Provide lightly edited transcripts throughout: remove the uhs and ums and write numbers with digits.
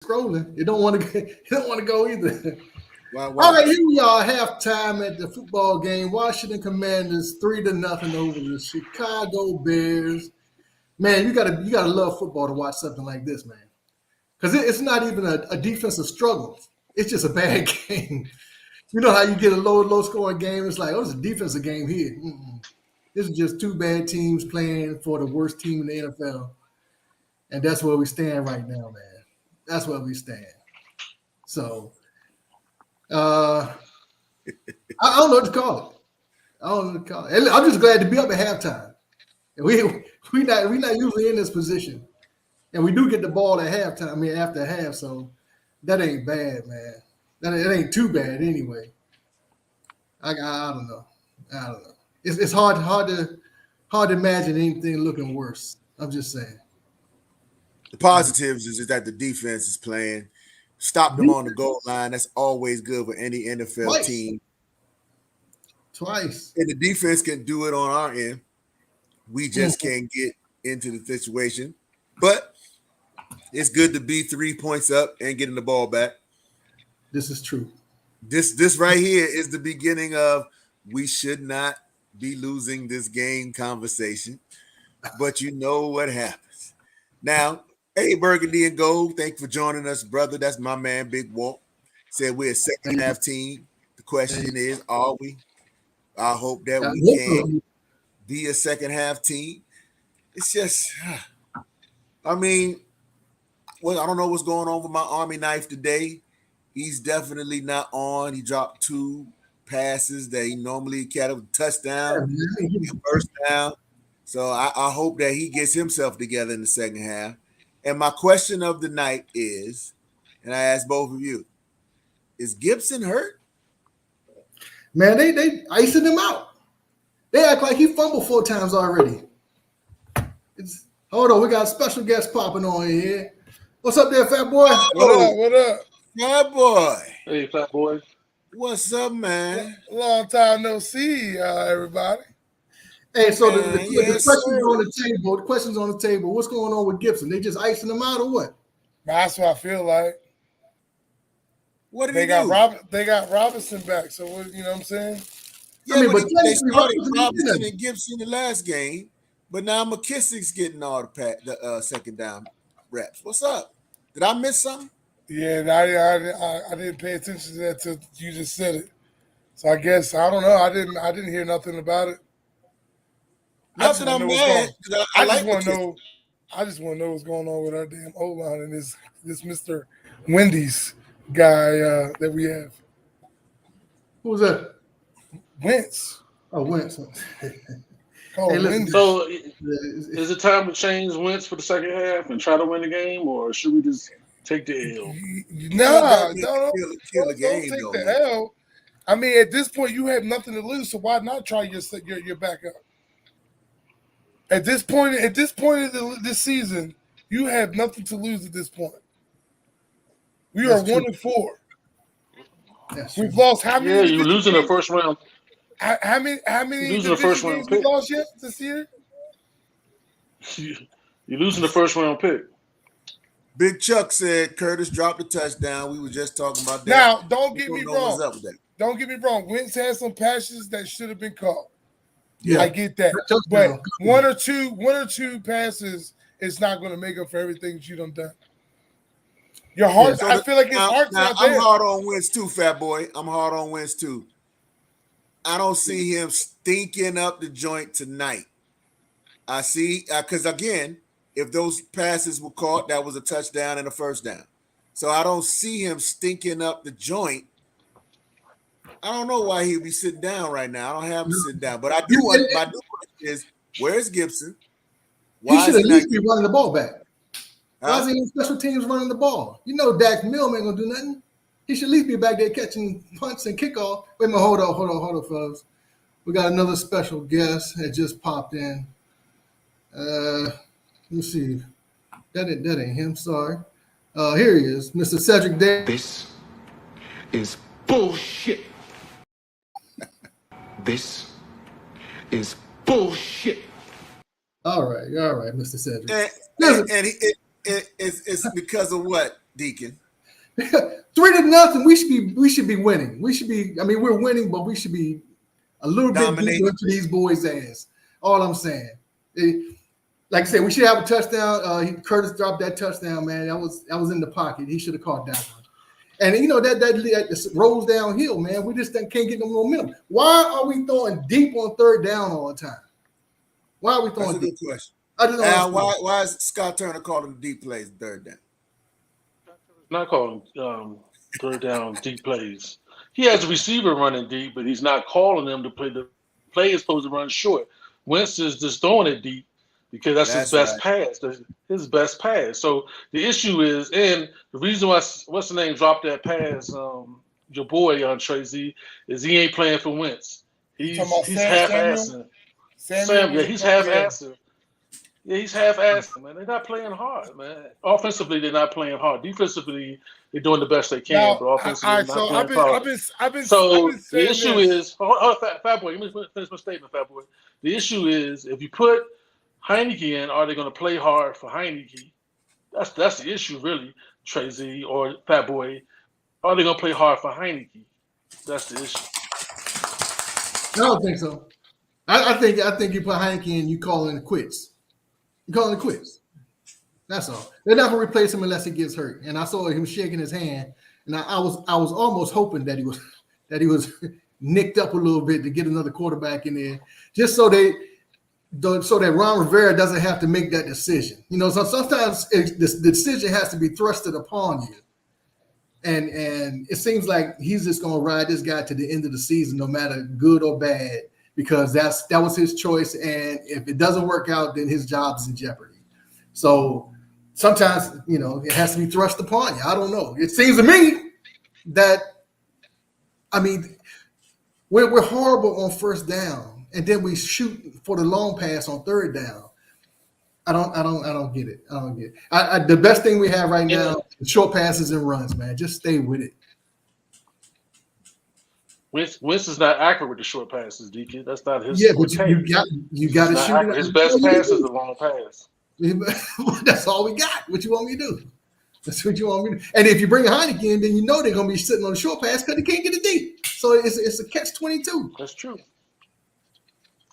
scrolling. It don't want to. It don't want to go either. Why All right, watch? here we are, halftime at the football game. Washington Commanders 3-0 over the Chicago Bears. Man, you gotta love football to watch something like this, man. Because it's not even a defensive struggle. It's just a bad game. You know how you get a low scoring game? It's like, oh, it's a defensive game here. Mm-mm. This is just two bad teams playing for the worst team in the NFL, and that's where we stand right now, man. That's where we stand. So uh, I don't know what to call it. I don't know what to call it. And I'm just glad to be up at halftime. And we not usually in this position, and we do get the ball at halftime. I mean, after half, so that ain't bad, man. That ain't too bad anyway. I don't know. I don't know. It's hard to imagine anything looking worse. I'm just saying. The positives is that the defense is playing. Stop them on the goal line. That's always good for any NFL Twice, team. twice. And the defense can do it on our end. We just Mhm. can't get into the situation. But it's good to be 3 points up and getting the ball back. This is true. This right here is the beginning of we should not be losing this game conversation. But you know what happens. Now, hey, Burgundy and Gold, thank you for joining us, brother. That's my man, Big Walt. Said we're a second Thank you. half team. The question is, are we? I hope that I we hope can so. be a second half team. It's just, I mean, well, I don't know what's going on with my Army knife today. He's definitely not on. He dropped two passes that he normally catch a touchdown, Yeah, a man. first down. So I hope that he gets himself together in the second half. And my question of the night is, and I ask both of you, is Gibson hurt? Man, they icing him out. They act like he fumbled 4 times already. Hold on, we got a special guest popping on here. What's up there, fat boy? What Oh, up? What up? my boy. Hey, fat boy. What's up, man? Long time no see, everybody. Hey, so the Man, yes, questions sir. on the table. The questions on the table. What's going on with Gibson? They just icing him out or what? That's what I feel like. What did They he got do? They got Robinson back. So what, you know what I'm saying? Yeah, I mean, but but they technically, started Robinson didn't do Robinson nothing. and Gibson the last game, but now McKissick's getting all the second down reps. What's up? Did I miss something? Yeah, I didn't pay attention to that till you just said it. So I guess I don't know. I didn't hear nothing about it. I Not just that want to I'm know what's going. mad because I I just like want to McKissick. know. I just want to know what's going on with our damn O line and this Mr. Wendy's guy that we have. Who was that? Wentz. Oh, Wentz. Call Hey, him listen. Wendy's. So, is it time to change Wentz for the second half and try to win the game, or should we just take the L? Well, Nah, that means no, kill a don't game take though, man. the L. I mean, at this point, you have nothing to lose, so why not try your backup? At this point of this season, you have nothing to lose at this point. We are That's true. 1-4. That's true. We've lost how many Yeah, you division losing the games? first round. How You many losing the division first round games we pick. lost yet this year? You losing the first round pick. Big Chuck said Curtis dropped a touchdown. We were just talking about that. Now, don't We get me don't know what's wrong. up with that. Don't get me wrong. Wentz had some passes that should have been caught. Yeah. I get that. Touchdown. But one or two passes is not going to make up for everything that you done done. Your heart, So I feel like his heart's now not I'm there. hard on Wentz too, fat boy. I'm hard on Wentz too. I don't see him stinking up the joint tonight. I see because again, if those passes were caught, that was a touchdown and a first down. So I don't see him stinking up the joint. I don't know why he'd be sitting down right now. I don't have him sitting down, but I do. My new question is, where's Gibson? He Why should is at he least not? be running the ball back. Why Huh? is he in special teams running the ball? You know Dak Milne ain't gonna do nothing. He should at least be back there catching punts and kickoff. Wait a minute, hold on, fellas. We got another special guest that just popped in. Let's see. That ain't him, sorry. Here he is, Mr. Cedric Day. This is bullshit. This is bullshit. All right, Mr. Cedric. And Listen, it's because of what Deacon. 3-0. We should be winning. We should be. I mean, we're winning, but we should be a little bit Dominating. deeper into these boys' ass. All I'm saying. Like I said, we should have a touchdown. Curtis dropped that touchdown, man. That was in the pocket. He should have caught that one. And you know that rolls downhill, man. We just can't get no momentum. Why are we throwing deep on third down all the time? Why are we throwing That's a deep? good question. I just don't Al, understand. why is Scott Turner calling deep plays third down? Not calling third down deep plays. He has a receiver running deep, but he's not calling them to play. The play is supposed to run short. Wentz is just throwing it deep because that's his best pass. That's his best pass. So the issue is, and the reason why what's the name dropped that pass, your boy on Tracy, is he ain't playing for Wentz. He's half-assing. Yeah, he's half-assing. Yeah, he's half-assing, man. They're not playing hard, man. Offensively, they're not playing hard. Defensively, they're doing the best they can, but offensively, they're not playing hard. So the issue is, Fat Boy, let me finish my statement, Fat Boy. The issue is, if you put Heineke in, are they going to play hard for Heineke? That's the issue, really, Tracy or Fat Boy. Are they going to play hard for Heineke? That's the issue. I don't think so. I think you put Heineke in, you call it quits. You call it quits. That's all. They're not going to replace him unless he gets hurt. And I saw him shaking his hand, and I was almost hoping that he was nicked up a little bit to get another quarterback in there, just so that Ron Rivera doesn't have to make that decision. You know, so sometimes the decision has to be thrusted upon you, and it seems like he's just going to ride this guy to the end of the season, no matter good or bad, because that was his choice, and if it doesn't work out, then his job's in jeopardy. So sometimes, you know, it has to be thrust upon you. I don't know. It seems to me that, I mean, we're horrible on first down, and then we shoot for the long pass on third down. I don't get it. I don't get it. The best thing we have right now is short passes and runs, man. Just stay with it. Wentz is not accurate with the short passes, Deacon. That's not his. Yeah, but you got to shoot it. His best pass is the long pass. That's all we got. What you want me to do? That's what you want me to do. And if you bring Heineke in, then you know they're going to be sitting on the short pass because they can't get it deep. So it's a catch-22. That's true.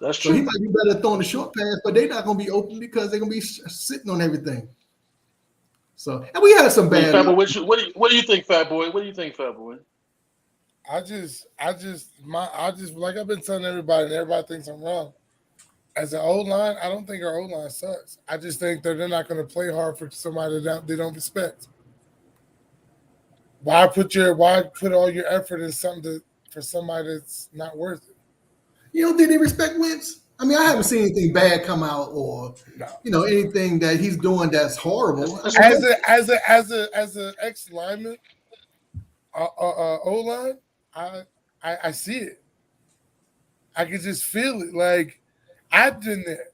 That's So true. he might be better throwing the short pass, but they're not going to be open because they're going to be sitting on everything. So, and we had some bad. Fat Boy, what do you think, Fat Boy? What do you think, Fat Boy? I just like I've been telling everybody, and everybody thinks I'm wrong. As an O-line, I don't think our O-line sucks. I just think that they're not going to play hard for somebody that they don't respect. Why put all your effort in something for somebody that's not worth it? You don't think they respect Wentz? I mean, I haven't seen anything bad come out, or anything that he's doing that's horrible. As a ex lineman, O-line, I see it. I can just feel it. Like, I've been there.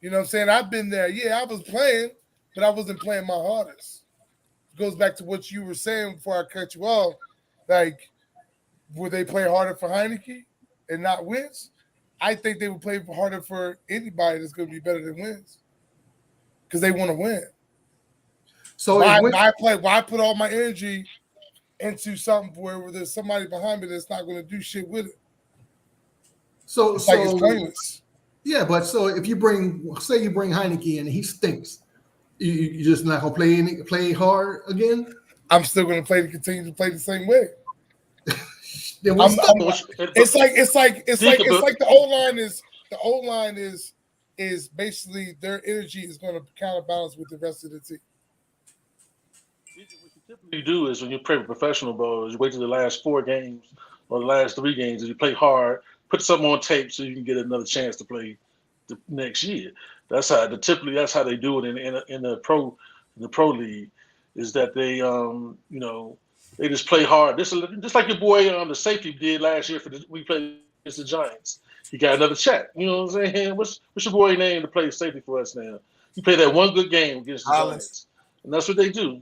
You know what I'm saying? I've been there. Yeah, I was playing, but I wasn't playing my hardest. It goes back to what you were saying before I cut you off. Like, would they play harder for Heineke and not Wentz? I think they would play harder for anybody that's going to be better than Wentz because they want to win. So why put all my energy into something where there's somebody behind me that's not going to do shit with it? So it's pointless. Yeah, but so if you bring Heineke in and he stinks, you just not gonna play hard again? I'm still gonna continue to play the same way. Then it's like the O line is basically their energy is going to counterbalance with the rest of the team. What you typically do is when you play professional ball, you wait till the last 4 games or the last 3 games, and you play hard, put something on tape so you can get another chance to play the next year. That's how they do it in the pro league, is that they they just play hard. This just like your boy the safety did last year we played against the Giants. He got another check. You know what I'm saying? What's your boy name to play safety for us now? He played that one good game against the Giants, and that's what they do.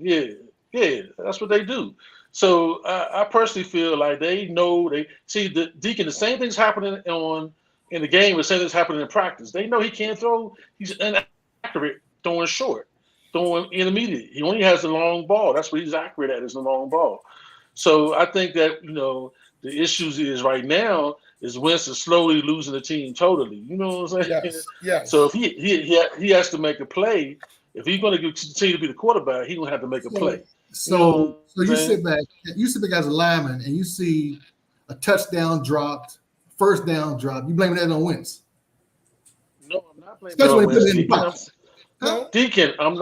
Yeah, that's what they do. So I personally feel like they know the same thing's happening in the game, the same thing's happening in practice. They know he can't throw. He's inaccurate throwing short. throwing intermediate. He only has the long ball. That's what he's accurate at, is the long ball. So I think that, the issues is right now is Winston slowly losing the team totally. You know what I'm saying? Yes. So if he has to make a play, if he's going to continue to be the quarterback, he's going to have to make a play. So you sit back as a lineman and you see a touchdown dropped, first down dropped. You blame that on Wentz. No, I'm not blaming. Especially when Wentz. he put it in the box. No. Deacon, I'm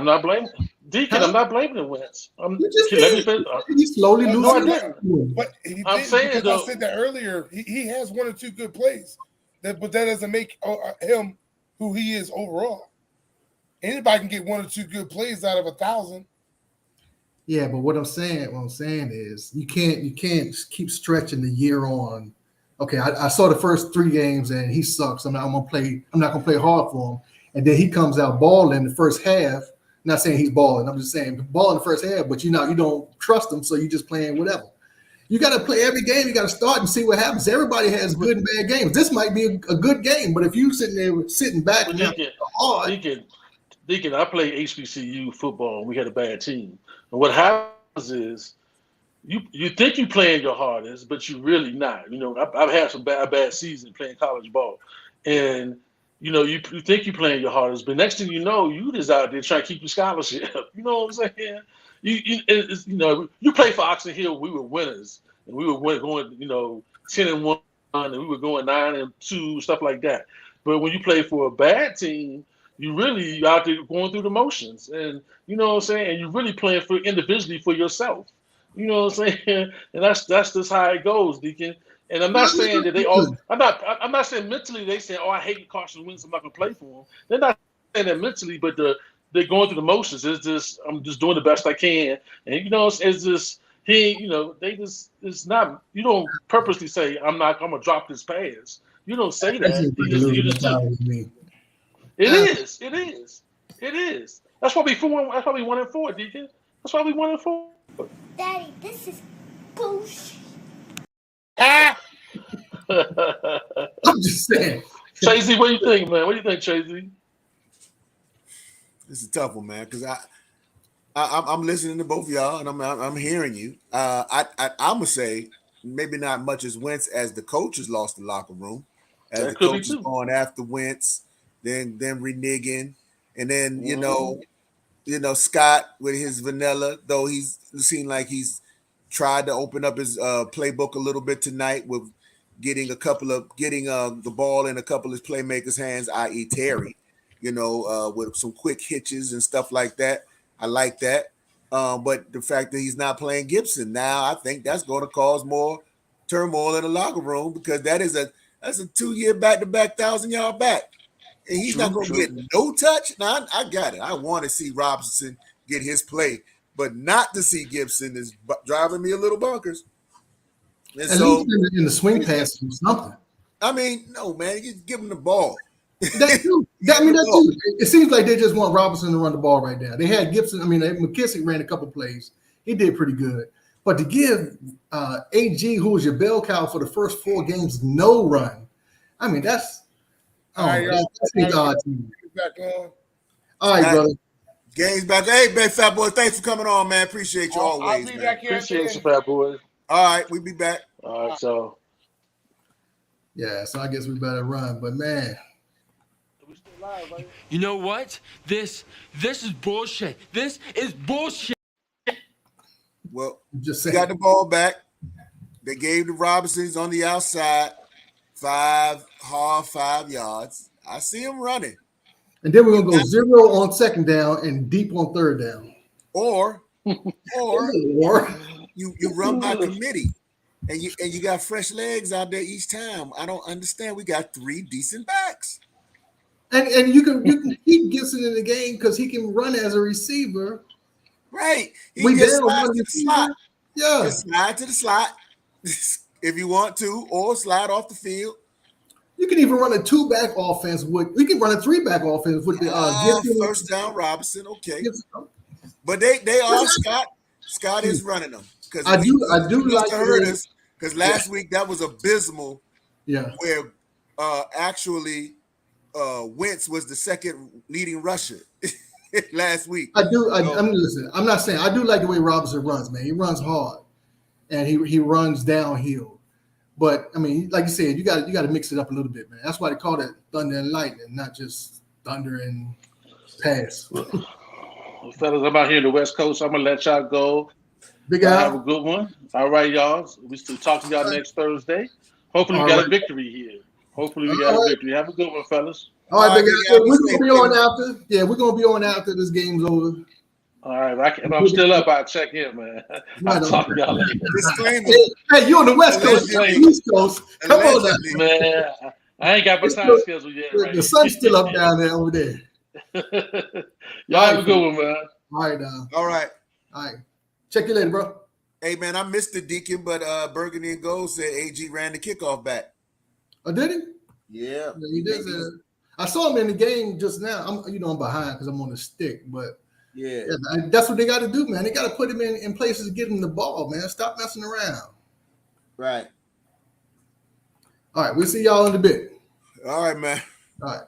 not blaming. Deacon, I'm not blaming the Wentz. You just Let me did. finish. He slowly No, I losing. didn't. But he I'm did, saying, because though- I said that earlier. He has one or two good plays, but that doesn't make him who he is overall. Anybody can get one or two good plays out of 1,000. Yeah, but what I'm saying is you can't keep stretching the year on. Okay, I saw the first 3 games and he sucks. I'm not gonna play hard for him. And then he comes out balling the first half. Not saying he's balling. I'm just saying balling the first half, but you don't trust him, so you just playing whatever. You got to play every game. You got to start and see what happens. Everybody has good and bad games. This might be a good game, but if you sitting back and hard, Deacon, I played HBCU football and we had a bad team. And what happens is you think you're playing your hardest, but you're really not. I've had some bad season playing college ball. And you think you're playing your hardest, but next thing you know, you just out there trying to keep your scholarship. You know what I'm saying? You play for Oxon Hill, we were winners, and we were going 10-1, and we were going 9-2, stuff like that. But when you play for a bad team, you really out there going through the motions, and you know what I'm saying, and you're really playing for individually for yourself. You know what I'm saying? And that's just how it goes, Deacon. And I'm not saying that they all. I'm not saying mentally they say, "Oh, I hate Carson Wentz. I'm not gonna play for him." They're not saying that mentally, but they're going through the motions. It's just I'm just doing the best I can, and it's just it's not. You don't purposely say I'm gonna drop this pass. You don't say that. You just do. It is. That's why we 1-4, Deacon. That's why we 1-4. Daddy, this is bullshit. Ah! I'm just saying. Tracy, what do you think, man? What do you think, Tracy? This is a tough one, man, because I'm listening to both of y'all and I'm hearing you. I'm gonna say maybe not much as Wentz as the coaches lost the locker room, as That the could be coaches too. going after Wentz, then reneging, and then Scott with his vanilla, though he's seemed like he's tried to open up his playbook a little bit tonight with getting the ball in a couple of his playmakers' hands, i.e. Terry, with some quick hitches and stuff like that. I like that. But the fact that he's not playing Gibson now, I think that's going to cause more turmoil in the locker room, because that's a 2-year back-to-back 1,000-yard back. And he's not going to get no touch. Now, I got it. I want to see Robinson get his play, but not to see Gibson is driving me a little bonkers. And At so, least in the swing pass or something. I mean, no, man, you give him the ball. That's true. It seems like they just want Robinson to run the ball right now. They had Gibson. McKissick ran a couple plays. He did pretty good. But to give AG, who was your bell cow for the first 4 games, no run, that's odd to me. Back on. All right, brother. Game's back. Hey, big fat boy, thanks for coming on, man. Appreciate you I'll always, be man. back here. Appreciate you, fat boy. All right, we'll be back. All right, so Yeah, so I guess we better run. But man, we still live, right? You know what? This is bullshit. This is bullshit. Well, just he saying. got the ball back. They gave the Robinsons on the outside 5 yards. I see him running. And then we're gonna go 0 on second down and deep on third down. Or Or you run by committee, and you got fresh legs out there each time. I don't understand. We got 3 decent backs. and you can keep Gibson in the game because he can run as a receiver. Right. He We can down slide one to the receiver. slot. Yeah. Just slide to the slot if you want to, or slide off the field. You can even run a 2-back offense we can run a 3-back offense with the Gibson. First down Robinson, okay. Gibson. But they are Scott. Scott is running them. Because I do like us, because last week that was abysmal. Yeah. Where actually Wentz was the second leading rusher. last week. I do. I'm listen. I'm not saying I do like the way Robinson runs, man. He runs hard, and he runs downhill. But I mean, like you said, you got to mix it up a little bit, man. That's why they call it thunder and lightning, not just thunder and pass. Well, fellas, I'm out here in the West Coast. I'm gonna let y'all go. Big Y'all have a Al, good one. All right, y'all. We still talk to y'all next Thursday. Hopefully, we All got right. a victory here. Hopefully, we got All a right. victory. Have a good one, fellas. all right, All right, Big Big Al. Al, be We're gonna safe, be on baby. after. Yeah, we're gonna be on after this game's over. All right. If I'm still up, I'll check in, man. I'll Right on. talk to y'all later. Disclaimer. Hey, you on the West Coast, you on Allegedly. the East Coast. Come on now. Allegedly. Man, I ain't got my It's time still- schedule yet, The right? sun's still up down there over there. Y'all have a good one, man. All right, All right. all right. Check you later, bro. Hey man, I missed the Deacon, but Burgundy and Gold said AG ran the kickoff back. Oh, did he? Yeah. Yeah, he did. I saw him in the game just now. I'm behind because I'm on the stick, but Yeah. yeah, man, that's what they got to do, man. They got to put him in places to get him the ball, man. Stop messing around. Right. All right, we'll see y'all in a bit. All right, man. All right.